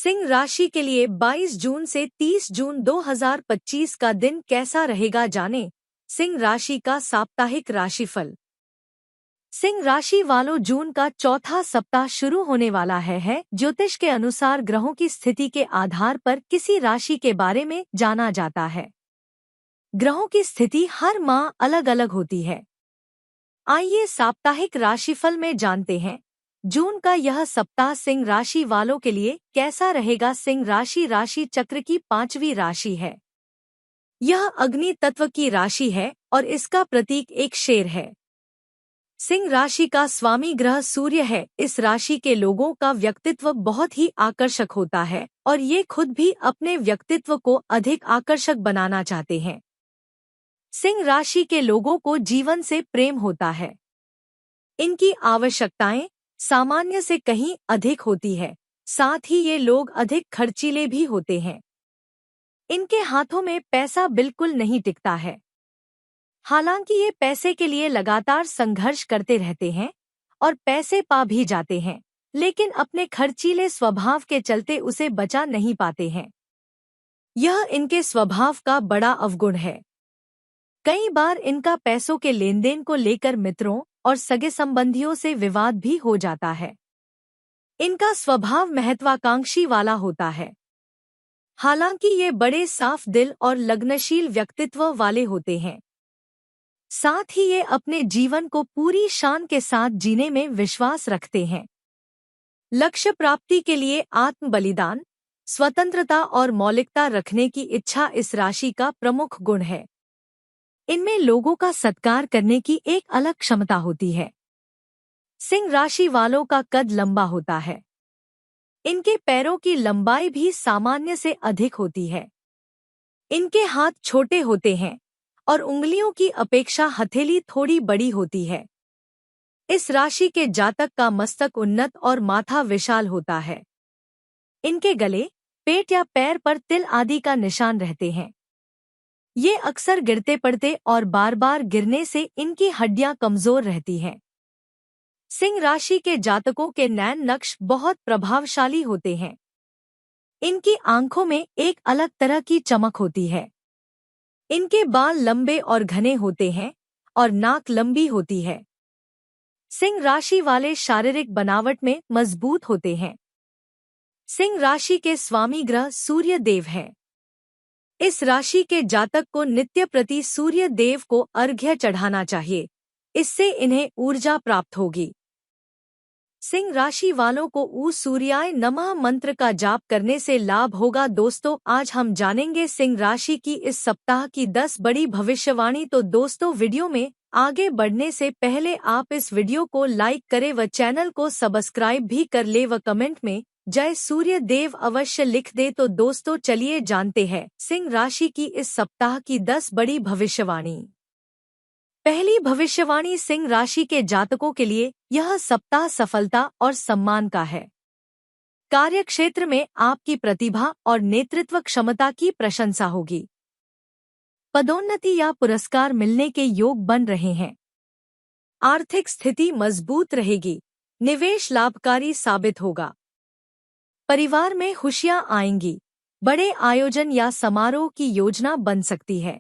सिंह राशि के लिए 22 जून से 30 जून 2025 का दिन कैसा रहेगा जानें। सिंह राशि का साप्ताहिक राशिफल। सिंह राशि वालों, जून का चौथा सप्ताह शुरू होने वाला है। ज्योतिष के अनुसार ग्रहों की स्थिति के आधार पर किसी राशि के बारे में जाना जाता है। ग्रहों की स्थिति हर माह अलग अलग होती है। आइए साप्ताहिक राशिफल में जानते हैं जून का यह सप्ताह सिंह राशि वालों के लिए कैसा रहेगा। सिंह राशि राशि चक्र की 5वीं राशि है। यह अग्नि तत्व की राशि है और इसका प्रतीक एक शेर है। सिंह राशि का स्वामी ग्रह सूर्य है। इस राशि के लोगों का व्यक्तित्व बहुत ही आकर्षक होता है और ये खुद भी अपने व्यक्तित्व को अधिक आकर्षक बनाना चाहते हैं। सिंह राशि के लोगों को जीवन से प्रेम होता है। इनकी आवश्यकताएं सामान्य से कहीं अधिक होती है। साथ ही ये लोग अधिक खर्चीले भी होते हैं। इनके हाथों में पैसा बिल्कुल नहीं टिकता है। हालांकि ये पैसे के लिए लगातार संघर्ष करते रहते हैं और पैसे पा भी जाते हैं, लेकिन अपने खर्चीले स्वभाव के चलते उसे बचा नहीं पाते हैं। यह इनके स्वभाव का बड़ा अवगुण है। कई बार इनका पैसों के लेनदेन को लेकर मित्रों और सगे संबंधियों से विवाद भी हो जाता है। इनका स्वभाव महत्वाकांक्षी वाला होता है। हालांकि ये बड़े साफ दिल और लग्नशील व्यक्तित्व वाले होते हैं। साथ ही ये अपने जीवन को पूरी शान के साथ जीने में विश्वास रखते हैं। लक्ष्य प्राप्ति के लिए आत्म बलिदान, स्वतंत्रता और मौलिकता रखने की इच्छा इस राशि का प्रमुख गुण है। इनमें लोगों का सत्कार करने की एक अलग क्षमता होती है। सिंह राशि वालों का कद लंबा होता है। इनके पैरों की लंबाई भी सामान्य से अधिक होती है। इनके हाथ छोटे होते हैं और उंगलियों की अपेक्षा हथेली थोड़ी बड़ी होती है। इस राशि के जातक का मस्तक उन्नत और माथा विशाल होता है। इनके गले, पेट या पैर पर तिल आदि का निशान रहते हैं। ये अक्सर गिरते पड़ते और बार बार गिरने से इनकी हड्डियां कमजोर रहती हैं। सिंह राशि के जातकों के नैन नक्श बहुत प्रभावशाली होते हैं। इनकी आंखों में एक अलग तरह की चमक होती है। इनके बाल लंबे और घने होते हैं और नाक लंबी होती है। सिंह राशि वाले शारीरिक बनावट में मजबूत होते हैं। सिंह राशि के स्वामी ग्रह सूर्य देव हैं। इस राशि के जातक को नित्य प्रति सूर्य देव को अर्घ्य चढ़ाना चाहिए। इससे इन्हें ऊर्जा प्राप्त होगी। सिंह राशि वालों को ऊ सूर्याय नमः मंत्र का जाप करने से लाभ होगा। दोस्तों, आज हम जानेंगे सिंह राशि की इस सप्ताह की 10 बड़ी भविष्यवाणी। तो दोस्तों, वीडियो में आगे बढ़ने से पहले आप इस वीडियो को लाइक करें व चैनल को सब्सक्राइब भी कर ले व कमेंट में जय सूर्य देव अवश्य लिख दे। तो दोस्तों, चलिए जानते हैं सिंह राशि की इस सप्ताह की 10 बड़ी भविष्यवाणी। पहली भविष्यवाणी, सिंह राशि के जातकों के लिए यह सप्ताह सफलता और सम्मान का है। कार्यक्षेत्र में आपकी प्रतिभा और नेतृत्व क्षमता की प्रशंसा होगी। पदोन्नति या पुरस्कार मिलने के योग बन रहे हैं। आर्थिक स्थिति मजबूत रहेगी। निवेश लाभकारी साबित होगा। परिवार में खुशियां आएंगी। बड़े आयोजन या समारोह की योजना बन सकती है।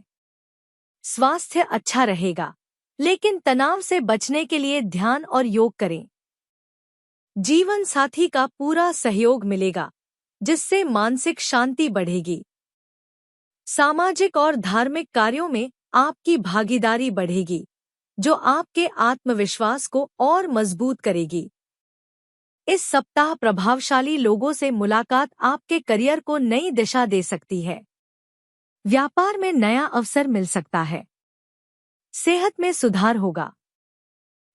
स्वास्थ्य अच्छा रहेगा, लेकिन तनाव से बचने के लिए ध्यान और योग करें। जीवन साथी का पूरा सहयोग मिलेगा, जिससे मानसिक शांति बढ़ेगी। सामाजिक और धार्मिक कार्यों में आपकी भागीदारी बढ़ेगी, जो आपके आत्मविश्वास को और मजबूत करेगी। इस सप्ताह प्रभावशाली लोगों से मुलाकात आपके करियर को नई दिशा दे सकती है। व्यापार में नया अवसर मिल सकता है। सेहत में सुधार होगा।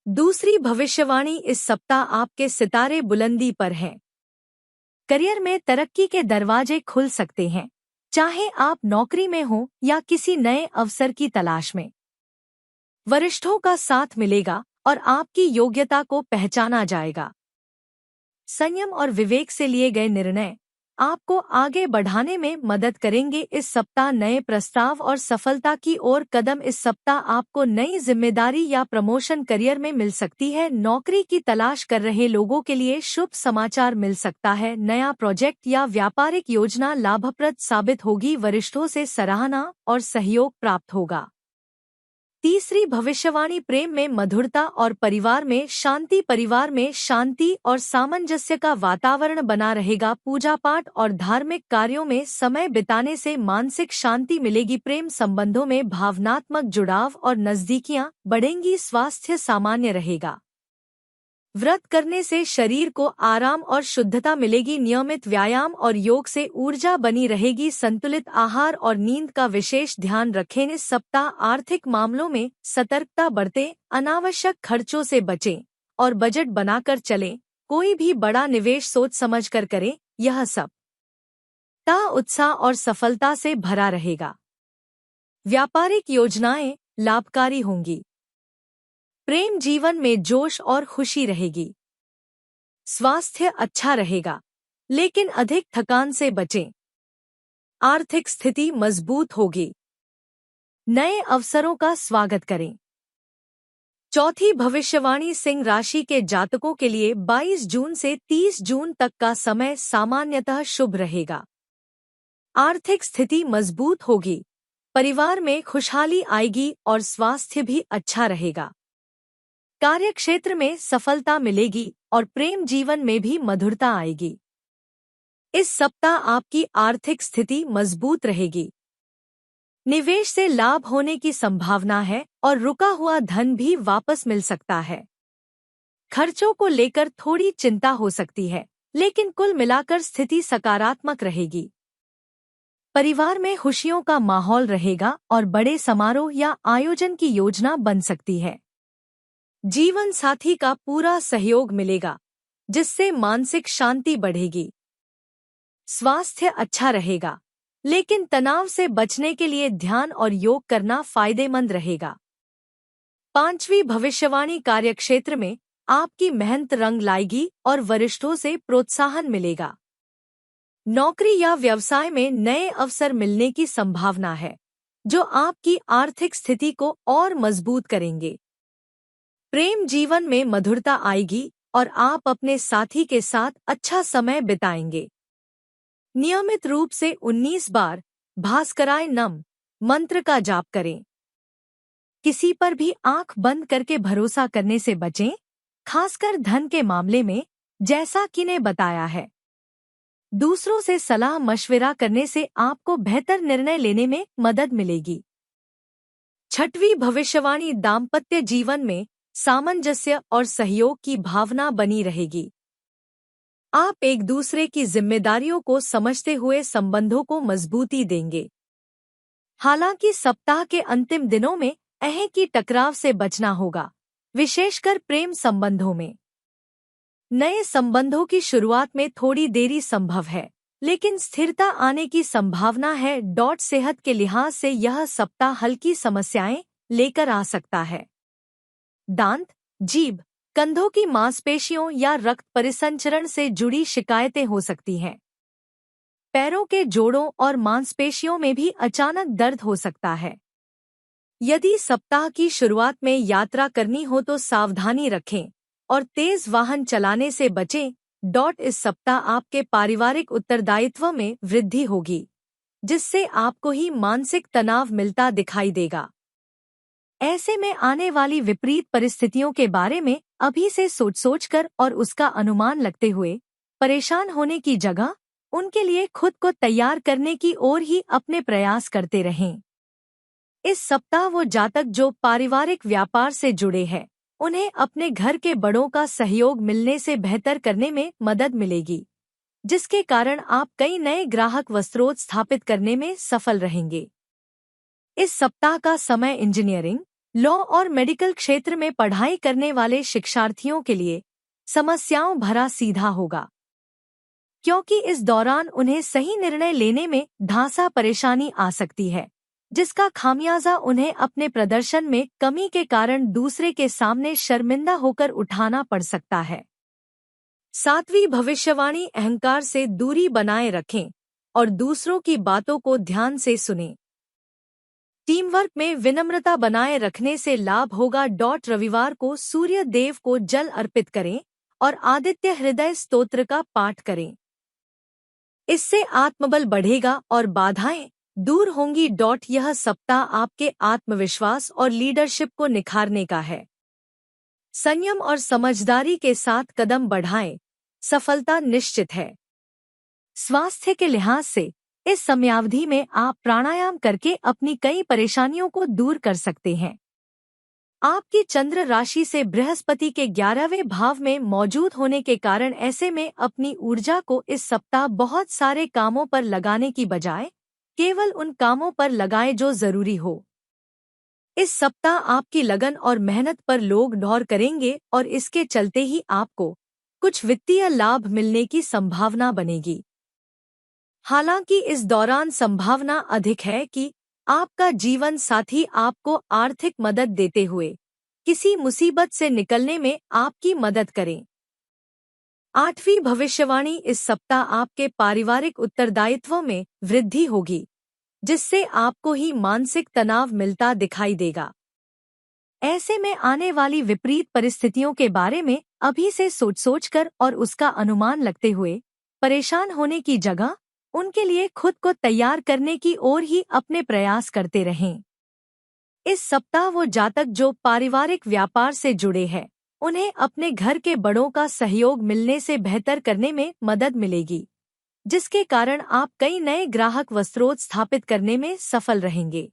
दूसरी भविष्यवाणी, इस सप्ताह आपके सितारे बुलंदी पर हैं। करियर में तरक्की के दरवाजे खुल सकते हैं, चाहे आप नौकरी में हो या किसी नए अवसर की तलाश में। वरिष्ठों का साथ मिलेगा और आपकी योग्यता को पहचाना जाएगा। संयम और विवेक से लिए गए निर्णय आपको आगे बढ़ाने में मदद करेंगे। इस सप्ताह नए प्रस्ताव और सफलता की ओर कदम। इस सप्ताह आपको नई जिम्मेदारी या प्रमोशन करियर में मिल सकती है। नौकरी की तलाश कर रहे लोगों के लिए शुभ समाचार मिल सकता है। नया प्रोजेक्ट या व्यापारिक योजना लाभप्रद साबित होगी। वरिष्ठों से सराहना और सहयोग प्राप्त होगा। तीसरी भविष्यवाणी, प्रेम में मधुरता और परिवार में शांति। परिवार में शांति और सामंजस्य का वातावरण बना रहेगा। पूजा पाठ और धार्मिक कार्यों में समय बिताने से मानसिक शांति मिलेगी। प्रेम संबंधों में भावनात्मक जुड़ाव और नजदीकियां बढ़ेंगी। स्वास्थ्य सामान्य रहेगा। व्रत करने से शरीर को आराम और शुद्धता मिलेगी। नियमित व्यायाम और योग से ऊर्जा बनी रहेगी। संतुलित आहार और नींद का विशेष ध्यान रखें। इस सप्ताह आर्थिक मामलों में सतर्कता बरतें, अनावश्यक खर्चों से बचें और बजट बनाकर चलें। कोई भी बड़ा निवेश सोच समझकर करें। यह सप्ताह उत्साह और सफलता से भरा रहेगा। व्यापारिक योजनाएं लाभकारी होंगी। प्रेम जीवन में जोश और खुशी रहेगी। स्वास्थ्य अच्छा रहेगा, लेकिन अधिक थकान से बचें। आर्थिक स्थिति मजबूत होगी। नए अवसरों का स्वागत करें। चौथी भविष्यवाणी, सिंह राशि के जातकों के लिए 22 जून से 30 जून तक का समय सामान्यतः शुभ रहेगा। आर्थिक स्थिति मजबूत होगी। परिवार में खुशहाली आएगी और स्वास्थ्य भी अच्छा रहेगा। कार्यक्षेत्र में सफलता मिलेगी और प्रेम जीवन में भी मधुरता आएगी। इस सप्ताह आपकी आर्थिक स्थिति मजबूत रहेगी। निवेश से लाभ होने की संभावना है और रुका हुआ धन भी वापस मिल सकता है। खर्चों को लेकर थोड़ी चिंता हो सकती है, लेकिन कुल मिलाकर स्थिति सकारात्मक रहेगी। परिवार में खुशियों का माहौल रहेगा और बड़े समारोह या आयोजन की योजना बन सकती है। जीवन साथी का पूरा सहयोग मिलेगा, जिससे मानसिक शांति बढ़ेगी। स्वास्थ्य अच्छा रहेगा, लेकिन तनाव से बचने के लिए ध्यान और योग करना फायदेमंद रहेगा। पांचवी भविष्यवाणी, कार्यक्षेत्र में आपकी मेहनत रंग लाएगी और वरिष्ठों से प्रोत्साहन मिलेगा। नौकरी या व्यवसाय में नए अवसर मिलने की संभावना है, जो आपकी आर्थिक स्थिति को और मजबूत करेंगे। प्रेम जीवन में मधुरता आएगी और आप अपने साथी के साथ अच्छा समय बिताएंगे। नियमित रूप से 19 बार भास्कराय नम मंत्र का जाप करें। किसी पर भी आंख बंद करके भरोसा करने से बचें, खासकर धन के मामले में, जैसा कि ने बताया है। दूसरों से सलाह मशविरा करने से आपको बेहतर निर्णय लेने में मदद मिलेगी। छठवीं भविष्यवाणी, दाम्पत्य जीवन में सामंजस्य और सहयोग की भावना बनी रहेगी। आप एक दूसरे की जिम्मेदारियों को समझते हुए संबंधों को मजबूती देंगे। हालांकि सप्ताह के अंतिम दिनों में अहं की टकराव से बचना होगा, विशेषकर प्रेम संबंधों में। नए संबंधों की शुरुआत में थोड़ी देरी संभव है, लेकिन स्थिरता आने की संभावना है। सेहत के लिहाज से यह सप्ताह हल्की समस्याएं लेकर आ सकता है। दांत, जीभ, कंधों की मांसपेशियों या रक्त परिसंचरण से जुड़ी शिकायतें हो सकती हैं। पैरों के जोड़ों और मांसपेशियों में भी अचानक दर्द हो सकता है। यदि सप्ताह की शुरुआत में यात्रा करनी हो तो सावधानी रखें और तेज वाहन चलाने से बचें। इस सप्ताह आपके पारिवारिक उत्तरदायित्व में वृद्धि होगी, जिससे आपको ही मानसिक तनाव मिलता दिखाई देगा। ऐसे में आने वाली विपरीत परिस्थितियों के बारे में अभी से सोचकर और उसका अनुमान लगते हुए परेशान होने की जगह उनके लिए खुद को तैयार करने की ओर ही अपने प्रयास करते रहें। इस सप्ताह वो जातक जो पारिवारिक व्यापार से जुड़े हैं, उन्हें अपने घर के बड़ों का सहयोग मिलने से बेहतर करने में मदद मिलेगी, जिसके कारण आप कई नए ग्राहक व स्रोत स्थापित करने में सफल रहेंगे। इस सप्ताह का समय इंजीनियरिंग, लॉ और मेडिकल क्षेत्र में पढ़ाई करने वाले शिक्षार्थियों के लिए समस्याओं भरा सीधा होगा, क्योंकि इस दौरान उन्हें सही निर्णय लेने में धांसा परेशानी आ सकती है, जिसका खामियाजा उन्हें अपने प्रदर्शन में कमी के कारण दूसरे के सामने शर्मिंदा होकर उठाना पड़ सकता है। सातवीं भविष्यवाणी, अहंकार से दूरी बनाए रखें और दूसरों की बातों को ध्यान से सुनें। टीम वर्क में विनम्रता बनाए रखने से लाभ होगा। रविवार को सूर्य देव को जल अर्पित करें और आदित्य हृदय स्तोत्र का पाठ करें। इससे आत्मबल बढ़ेगा और बाधाएं दूर होंगी। यह सप्ताह आपके आत्मविश्वास और लीडरशिप को निखारने का है। संयम और समझदारी के साथ कदम बढ़ाएं, सफलता निश्चित है। स्वास्थ्य के लिहाज से इस समयावधि में आप प्राणायाम करके अपनी कई परेशानियों को दूर कर सकते हैं। आपकी चंद्र राशि से बृहस्पति के 11वें भाव में मौजूद होने के कारण ऐसे में अपनी ऊर्जा को इस सप्ताह बहुत सारे कामों पर लगाने की बजाय केवल उन कामों पर लगाएं जो जरूरी हो। इस सप्ताह आपकी लगन और मेहनत पर लोग गौर करेंगे और इसके चलते ही आपको कुछ वित्तीय लाभ मिलने की संभावना बनेगी। हालांकि इस दौरान संभावना अधिक है कि आपका जीवन साथी आपको आर्थिक मदद देते हुए किसी मुसीबत से निकलने में आपकी मदद करें। आठवीं भविष्यवाणी, इस सप्ताह आपके पारिवारिक उत्तरदायित्वों में वृद्धि होगी, जिससे आपको ही मानसिक तनाव मिलता दिखाई देगा। ऐसे में आने वाली विपरीत परिस्थितियों के बारे में अभी से सोच-सोचकर और उसका अनुमान लगते हुए परेशान होने की जगह उनके लिए खुद को तैयार करने की ओर ही अपने प्रयास करते रहें। इस सप्ताह वो जातक जो पारिवारिक व्यापार से जुड़े हैं, उन्हें अपने घर के बड़ों का सहयोग मिलने से बेहतर करने में मदद मिलेगी, जिसके कारण आप कई नए ग्राहक व स्रोत स्थापित करने में सफल रहेंगे।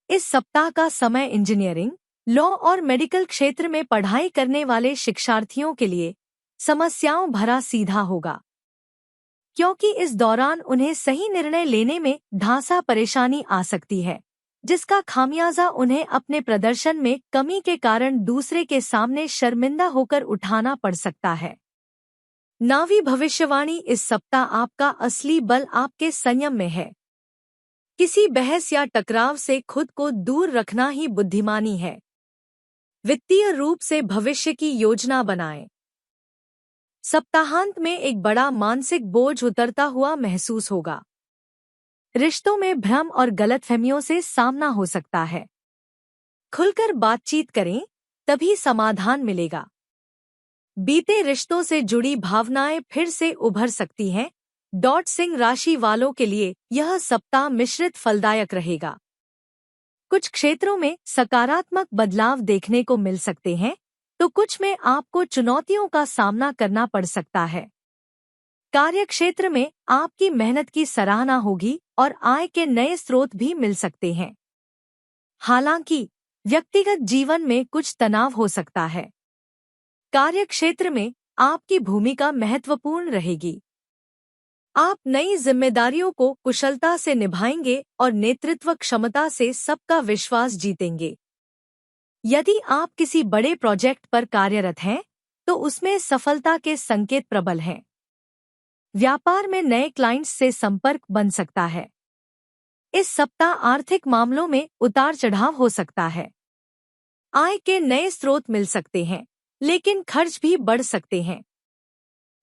इस सप्ताह का समय इंजीनियरिंग, लॉ और मेडिकल क्षेत्र में पढ़ाई करने वाले शिक्षार्थियों के लिए समस्याओं भरा सीधा होगा, क्योंकि इस दौरान उन्हें सही निर्णय लेने में धांसा परेशानी आ सकती है, जिसका खामियाजा उन्हें अपने प्रदर्शन में कमी के कारण दूसरे के सामने शर्मिंदा होकर उठाना पड़ सकता है। नौवीं भविष्यवाणी, इस सप्ताह आपका असली बल आपके संयम में है। किसी बहस या टकराव से खुद को दूर रखना ही बुद्धिमानी है। वित्तीय रूप से भविष्य की योजना बनाएं। सप्ताहांत में एक बड़ा मानसिक बोझ उतरता हुआ महसूस होगा। रिश्तों में भ्रम और गलतफहमियों से सामना हो सकता है। खुलकर बातचीत करें, तभी समाधान मिलेगा। बीते रिश्तों से जुड़ी भावनाएं फिर से उभर सकती हैं। सिंह राशि वालों के लिए यह सप्ताह मिश्रित फलदायक रहेगा। कुछ क्षेत्रों में सकारात्मक बदलाव देखने को मिल सकते हैं, तो कुछ में आपको चुनौतियों का सामना करना पड़ सकता है। कार्यक्षेत्र में आपकी मेहनत की सराहना होगी और आय के नए स्रोत भी मिल सकते हैं। हालांकि व्यक्तिगत जीवन में कुछ तनाव हो सकता है। कार्यक्षेत्र में आपकी भूमिका महत्वपूर्ण रहेगी। आप नई जिम्मेदारियों को कुशलता से निभाएंगे और नेतृत्व क्षमता से सबका विश्वास जीतेंगे। यदि आप किसी बड़े प्रोजेक्ट पर कार्यरत हैं, तो उसमें सफलता के संकेत प्रबल हैं। व्यापार में नए क्लाइंट्स से संपर्क बन सकता है। इस सप्ताह आर्थिक मामलों में उतार चढ़ाव हो सकता है। आय के नए स्रोत मिल सकते हैं, लेकिन खर्च भी बढ़ सकते हैं।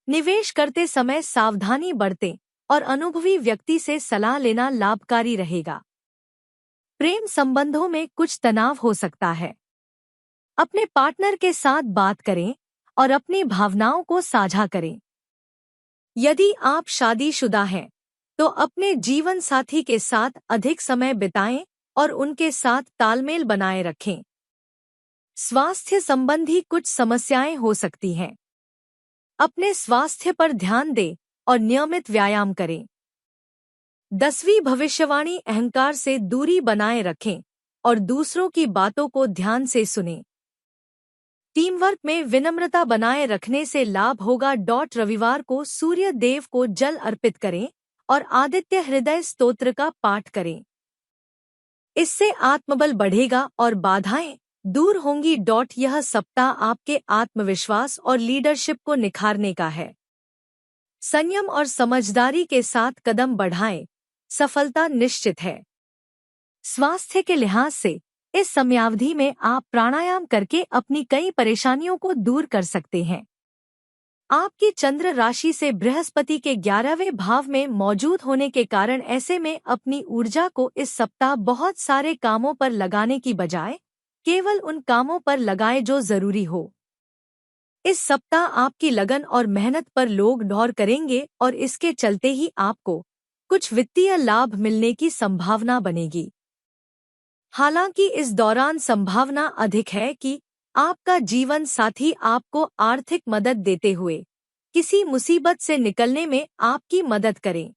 निवेश करते समय सावधानी बरतें और अनुभवी व्यक्ति से सलाह लेना लाभकारी रहेगा। प्रेम संबंधों में कुछ तनाव हो सकता है। अपने पार्टनर के साथ बात करें और अपनी भावनाओं को साझा करें। यदि आप शादीशुदा हैं, तो अपने जीवन साथी के साथ अधिक समय बिताएं और उनके साथ तालमेल बनाए रखें। स्वास्थ्य संबंधी कुछ समस्याएं हो सकती हैं। अपने स्वास्थ्य पर ध्यान दें और नियमित व्यायाम करें। 10वीं भविष्यवाणी, अहंकार से दूरी बनाए रखें और दूसरों की बातों को ध्यान से सुनें। टीम वर्क में विनम्रता बनाए रखने से लाभ होगा। रविवार को सूर्य देव को जल अर्पित करें और आदित्य हृदय स्तोत्र का पाठ करें। इससे आत्मबल बढ़ेगा और बाधाएं दूर होंगी। यह सप्ताह आपके आत्मविश्वास और लीडरशिप को निखारने का है। संयम और समझदारी के साथ कदम बढ़ाएं, सफलता निश्चित है। स्वास्थ्य के लिहाज से इस समयावधि में आप प्राणायाम करके अपनी कई परेशानियों को दूर कर सकते हैं। आपकी चंद्र राशि से बृहस्पति के 11वें भाव में मौजूद होने के कारण ऐसे में अपनी ऊर्जा को इस सप्ताह बहुत सारे कामों पर लगाने की बजाय केवल उन कामों पर लगाएं जो जरूरी हो। इस सप्ताह आपकी लगन और मेहनत पर लोग गौर करेंगे और इसके चलते ही आपको कुछ वित्तीय लाभ मिलने की संभावना बनेगी। हालांकि इस दौरान संभावना अधिक है कि आपका जीवन साथी आपको आर्थिक मदद देते हुए किसी मुसीबत से निकलने में आपकी मदद करें।